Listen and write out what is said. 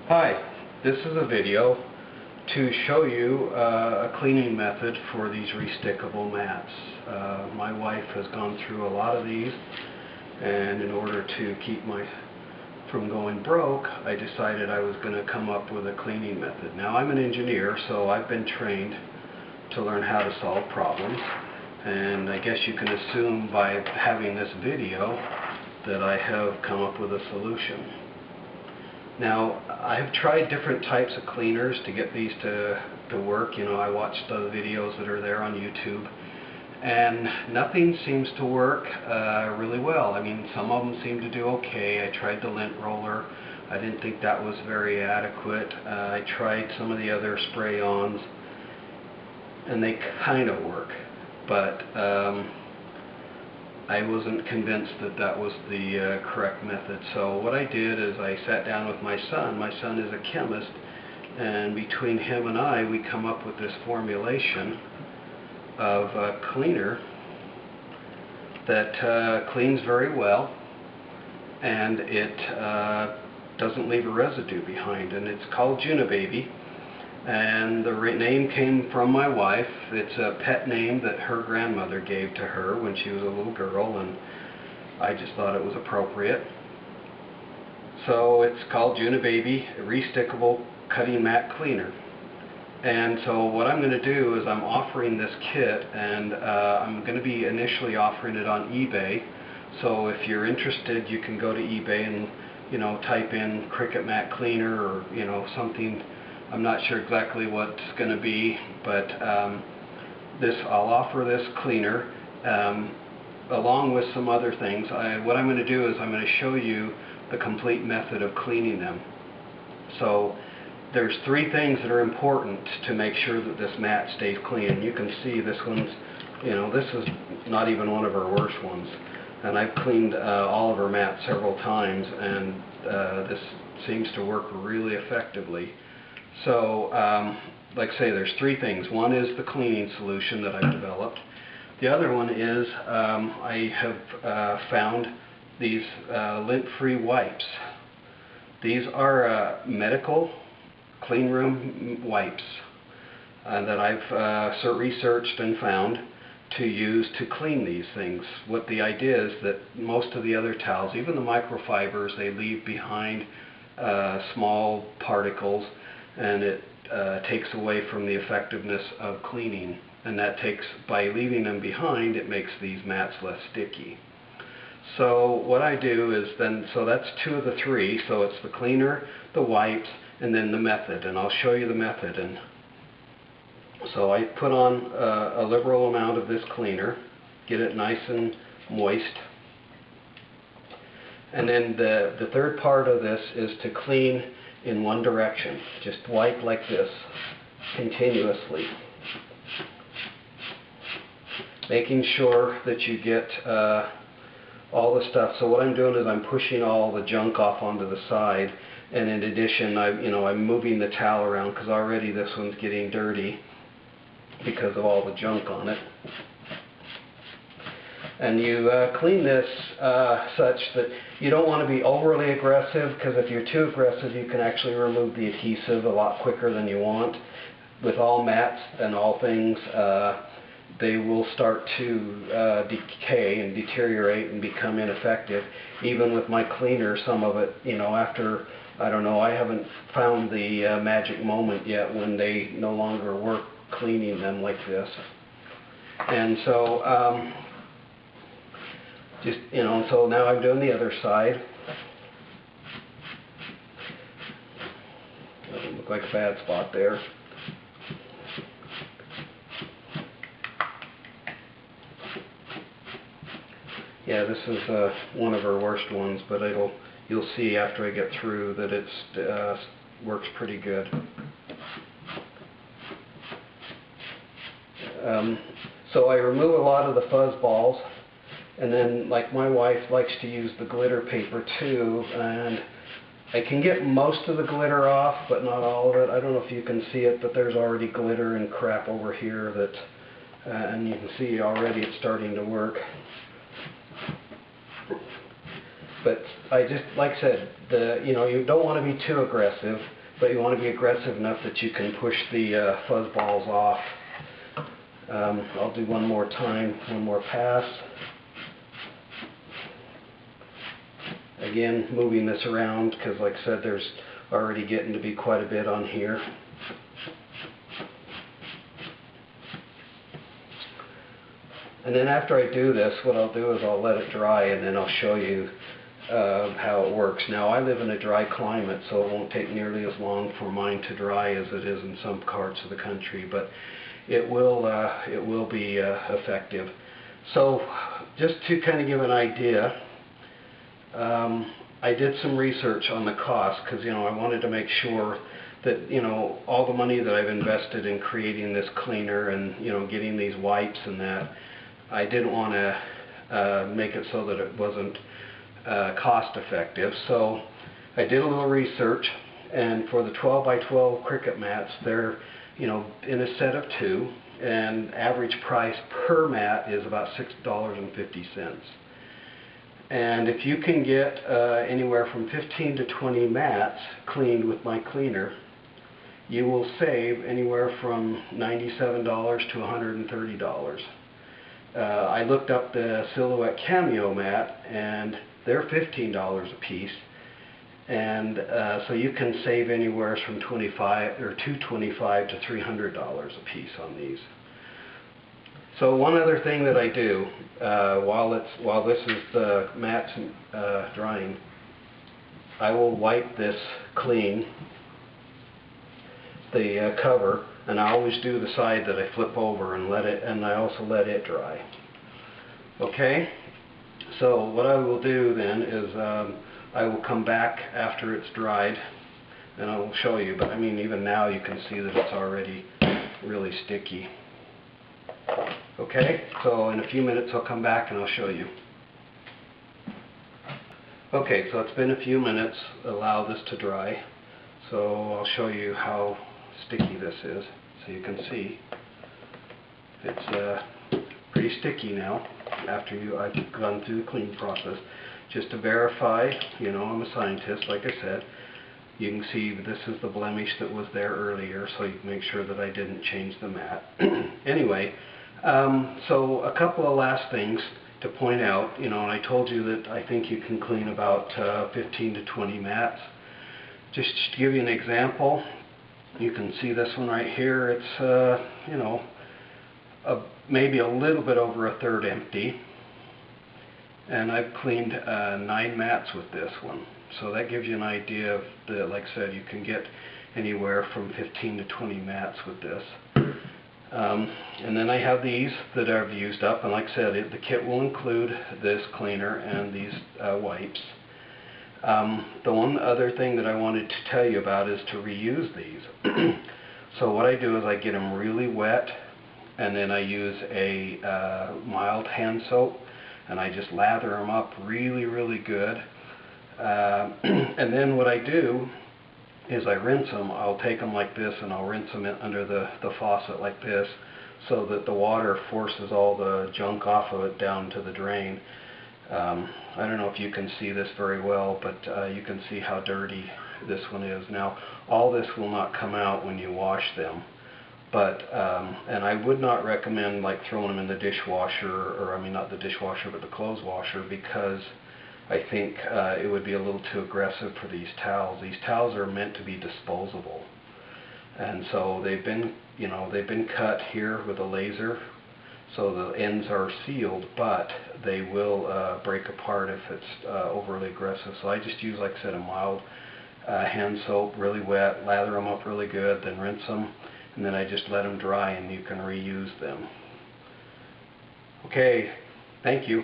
Hi, this is a video to show you a cleaning method for these restickable mats. My wife has gone through a lot of these, and in order to keep from going broke, I decided I was going to come up with a cleaning method. Now, I'm an engineer, so I've been trained to learn how to solve problems, and I guess you can assume by having this video that I have come up with a solution. Now, I've tried different types of cleaners to get these to work. You know, I watched the videos that are there on YouTube, and nothing seems to work really well. I mean, some of them seem to do okay. I tried the lint roller. I didn't think that was very adequate. I tried some of the other spray-ons, and they kind of work, but I wasn't convinced that that was the correct method. So what I did is I sat down with my son. My son is a chemist, and between him and I, we come up with this formulation of a cleaner that cleans very well, and it doesn't leave a residue behind, and it's called Juna Baby. And the name came from my wife. It's a pet name that her grandmother gave to her when she was a little girl, and I just thought it was appropriate. So it's called Juna Baby, a restickable cutting mat cleaner. And so what I'm going to do is I'm offering this kit, and I'm going to be initially offering it on eBay. So if you're interested, you can go to eBay and, you know, type in Cricut mat cleaner, or, you know, something. I'm not sure exactly what it's going to be, but I'll offer this cleaner along with some other things. What I'm going to do is I'm going to show you the complete method of cleaning them. So there's three things that are important to make sure that this mat stays clean. And you can see this one's, you know, this is not even one of our worst ones. And I've cleaned all of our mats several times, and this seems to work really effectively. So, like I say, there's three things. One is the cleaning solution that I've developed. The other one is I have found these lint-free wipes. These are medical clean room wipes that I've researched and found to use to clean these things. What the idea is that most of the other towels, even the microfibers, they leave behind small particles, and it takes away from the effectiveness of cleaning. And that takes, by leaving them behind, it makes these mats less sticky. So what I do is then, so that's two of the three. So it's the cleaner, the wipes, and then the method. And I'll show you the method. And so I put on a liberal amount of this cleaner, get it nice and moist. And then the third part of this is to clean in one direction. Just wipe like this continuously, making sure that you get all the stuff. So what I'm doing is I'm pushing all the junk off onto the side, and in addition, I'm moving the towel around because already this one's getting dirty because of all the junk on it. And you clean this such that you don't want to be overly aggressive, because if you're too aggressive, you can actually remove the adhesive a lot quicker than you want. With all mats and all things, they will start to decay and deteriorate and become ineffective. Even with my cleaner, some of it, you know, after, I don't know, I haven't found the magic moment yet when they no longer work cleaning them like this. And so, just, you know, so now I'm doing the other side. Doesn't look like a bad spot there. Yeah, this is one of our worst ones, but you'll see after I get through that it works pretty good. So I remove a lot of the fuzz balls. And then, like, my wife likes to use the glitter paper too, and I can get most of the glitter off, but not all of it. I don't know if you can see it, but there's already glitter and crap over here that, and you can see already it's starting to work. But I just, like I said, you don't want to be too aggressive, but you want to be aggressive enough that you can push the fuzz balls off. I'll do one more time, one more pass. Again, moving this around because, like I said, there's already getting to be quite a bit on here. And then after I do this, what I'll do is I'll let it dry, and then I'll show you how it works. Now, I live in a dry climate, so it won't take nearly as long for mine to dry as it is in some parts of the country, but it will be effective. So, just to kind of give an idea, I did some research on the cost because I wanted to make sure that all the money that I've invested in creating this cleaner and getting these wipes and that, I didn't want to make it so that it wasn't cost effective. So I did a little research, and for the 12 by 12 Cricut mats, they're in a set of 2, and average price per mat is about $6.50. And if you can get anywhere from 15 to 20 mats cleaned with my cleaner, you will save anywhere from $97 to $130. I looked up the Silhouette Cameo mat, and they're $15 a piece, and so you can save anywhere from $225 to $300 a piece on these. So one other thing that I do while this is the mat's drying, I will wipe this clean, the cover, and I always do the side that I flip over and I also let it dry. Okay, so what I will do then is I will come back after it's dried and I will show you, but I mean even now you can see that it's already really sticky. Okay, so in a few minutes I'll come back and I'll show you. Okay, so it's been a few minutes. Allow this to dry. So I'll show you how sticky this is. So you can see it's pretty sticky now after I've gone through the cleaning process. Just to verify, I'm a scientist, like I said. You can see this is the blemish that was there earlier, so you can make sure that I didn't change the mat. Anyway, so a couple of last things to point out, and I told you that I think you can clean about 15 to 20 mats. Just to give you an example, you can see this one right here. It's, maybe a little bit over a third empty. And I've cleaned 9 mats with this one. So that gives you an idea of like I said, you can get anywhere from 15 to 20 mats with this. And then I have these that I've used up, and like I said, the kit will include this cleaner and these wipes. The one other thing that I wanted to tell you about is to reuse these. So what I do is I get them really wet, and then I use a mild hand soap, and I just lather them up really, really good. And then what I do is I rinse them. I'll take them like this and I'll rinse them under the faucet like this, so that the water forces all the junk off of it down to the drain. I don't know if you can see this very well, but you can see how dirty this one is. Now, all this will not come out when you wash them, but and I would not recommend like throwing them in the dishwasher, or I mean not the dishwasher but the clothes washer, because I think it would be a little too aggressive for these towels. These towels are meant to be disposable, and so they've been cut here with a laser, so the ends are sealed, but they will break apart if it's overly aggressive. So I just use, like I said, a mild hand soap, really wet, lather them up really good, then rinse them, and then I just let them dry, and you can reuse them. Okay, thank you.